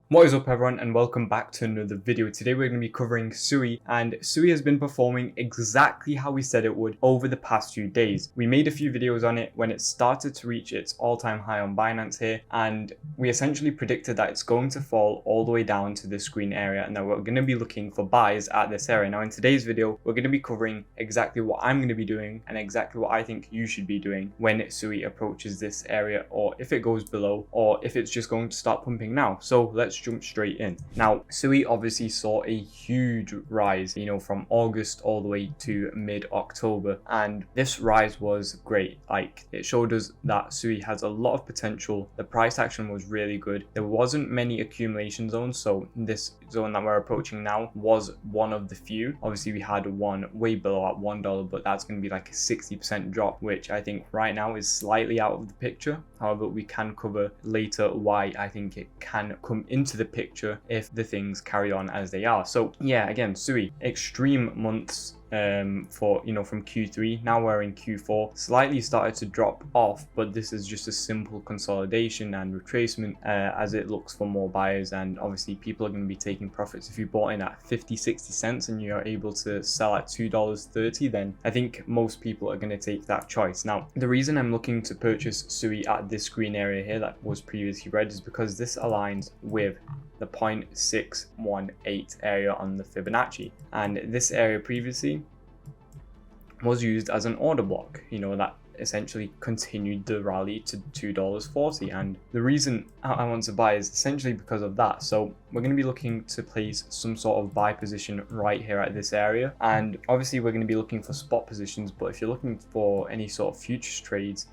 What is up everyone, and welcome back to another video. Today we're going to be covering SUI, and SUI has been performing exactly how we said it would over the past few days. We made a few videos on it when it started to reach its all-time high on Binance here, and we essentially predicted that it's going to fall all the way down to this green area and that we're going to be looking for buys at this area. Now in today's video we're going to be covering exactly what I'm going to be doing and exactly what I think you should be doing when SUI approaches this area, or if it goes below, or if it's just going to start pumping now. So let's jump straight in. Now SUI obviously saw a huge rise, from August all the way to mid-October, and this rise was great. Like, it showed us that SUI has a lot of potential. The price action was really good. There wasn't many accumulation zones, so this zone that we're approaching now was one of the few. Obviously we had one way below at $1, but that's going to be like a 60% drop, which I think right now is slightly out of the picture. However, we can cover later why I think it can come into the picture if the things carry on as they are. So yeah, again, SUI, extreme months from Q3. Now we're in Q4, slightly started to drop off, but this is just a simple consolidation and retracement as it looks for more buyers, and obviously people are going to be taking profits. If you bought in at 50-60 cents and you're able to sell at $2.30, then I think most people are going to take that choice. Now the reason I'm looking to purchase SUI at this green area here that was previously red is because this aligns with the 0.618 area on the Fibonacci, and this area previously was used as an order block, that essentially continued the rally to $2.40, and the reason I want to buy is essentially because of that. So we're going to be looking to place some sort of buy position right here at this area, and obviously we're going to be looking for spot positions, but if you're looking for any sort of futures trades,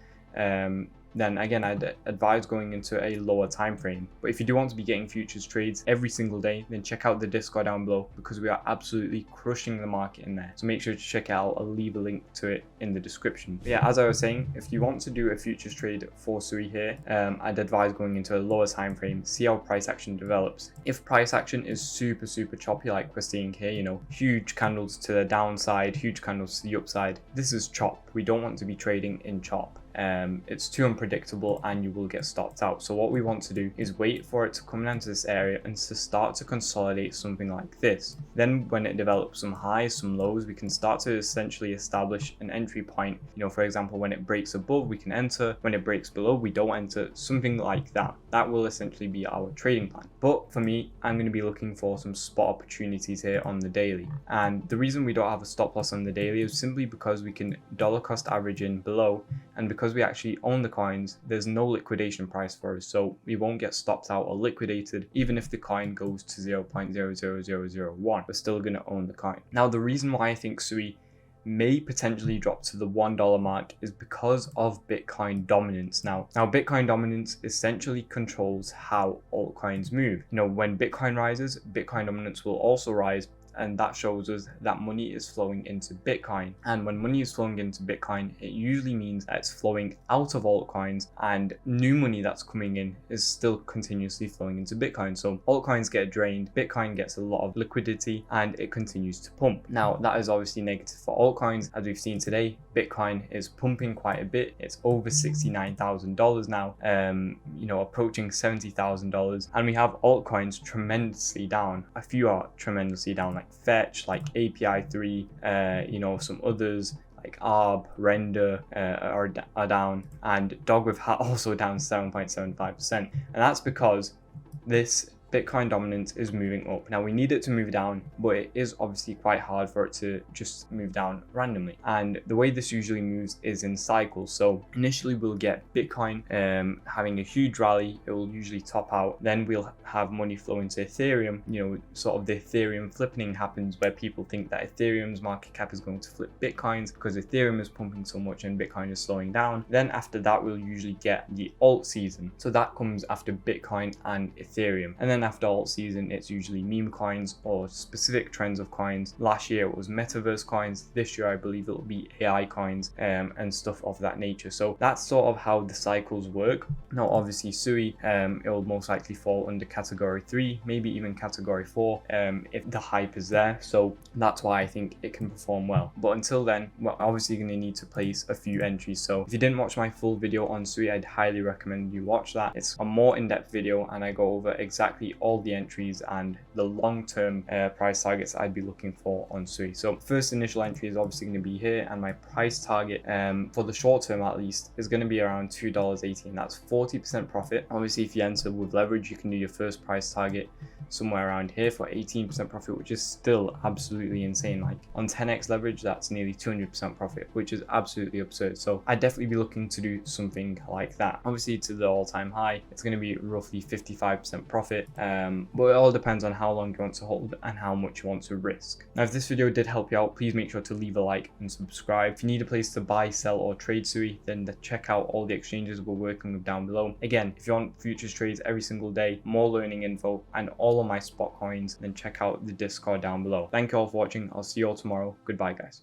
then again I'd advise going into a lower time frame. But if you do want to be getting futures trades every single day, then check out the Discord down below, because we are absolutely crushing the market in there. So make sure to check it out. I'll leave a link to it in the description. But yeah, as I was saying, if you want to do a futures trade for SUI here, I'd advise going into a lower time frame, see how price action develops. If price action is super choppy like we're seeing here, huge candles to the downside, huge candles to the upside, this is chop. We don't want to be trading in chop. It's too unpredictable and you will get stopped out. So what we want to do is wait for it to come down to this area and to start to consolidate something like this. Then when it develops some highs, some lows, we can start to essentially establish an entry point. For example, when it breaks above, we can enter. When it breaks below, we don't enter. Something like that. That will essentially be our trading plan. But for me, I'm going to be looking for some spot opportunities here on the daily. And the reason we don't have a stop loss on the daily is simply because we can dollar cost average in below, and because we actually own the coins, there's no liquidation price for us, so we won't get stopped out or liquidated. Even if the coin goes to 0.00001, we're still going to own the coin. Now the reason why I think SUI may potentially drop to the $1 mark is because of Bitcoin dominance. Now Bitcoin dominance essentially controls how altcoins move. When Bitcoin rises, Bitcoin dominance will also rise, and that shows us that money is flowing into Bitcoin. And when money is flowing into Bitcoin, it usually means that it's flowing out of altcoins, and new money that's coming in is still continuously flowing into Bitcoin. So altcoins get drained, Bitcoin gets a lot of liquidity, and it continues to pump. Now that is obviously negative for altcoins. As we've seen today, Bitcoin is pumping quite a bit. It's over $69,000 now, approaching $70,000, and we have altcoins tremendously down. A few are tremendously down, like Fetch, like API3, some others like ARB, Render are down, and Dog with Hat also down 7.75%, and that's because this Bitcoin dominance is moving up. Now we need it to move down, but it is obviously quite hard for it to just move down randomly. And the way this usually moves is in cycles. So initially we'll get Bitcoin having a huge rally. It will usually top out. Then we'll have money flow into Ethereum. Sort of the Ethereum flipping happens, where people think that Ethereum's market cap is going to flip Bitcoin's because Ethereum is pumping so much and Bitcoin is slowing down. Then after that, we'll usually get the alt season. So that comes after Bitcoin and Ethereum. And then after alt season, it's usually meme coins or specific trends of coins. Last year it was metaverse coins. This year I believe it'll be AI coins and stuff of that nature. So that's sort of how the cycles work. Now obviously SUI, it will most likely fall under category 3, maybe even category 4 if the hype is there. So that's why I think it can perform well. But until then, we're obviously going to need to place a few entries. So if you didn't watch my full video on SUI, I'd highly recommend you watch that. It's a more in-depth video and I go over exactly be all the entries and the long-term price targets I'd be looking for on SUI. So first initial entry is obviously going to be here, and my price target for the short term at least is going to be around $2.80, and that's 40% profit. Obviously, if you enter with leverage, you can do your first price target somewhere around here for 18% profit, which is still absolutely insane. Like on 10x leverage, that's nearly 200% profit, which is absolutely absurd. So I'd definitely be looking to do something like that. Obviously, to the all-time high, it's going to be roughly 55% profit, but it all depends on how long you want to hold and how much you want to risk. Now, if this video did help you out, please make sure to leave a like and subscribe. If you need a place to buy, sell, or trade SUI, then check out all the exchanges we're working with down below. Again, if you want futures trades every single day, more learning info, and all of my spot coins, then check out the Discord down below. Thank you all for watching. I'll see you all tomorrow. Goodbye, guys.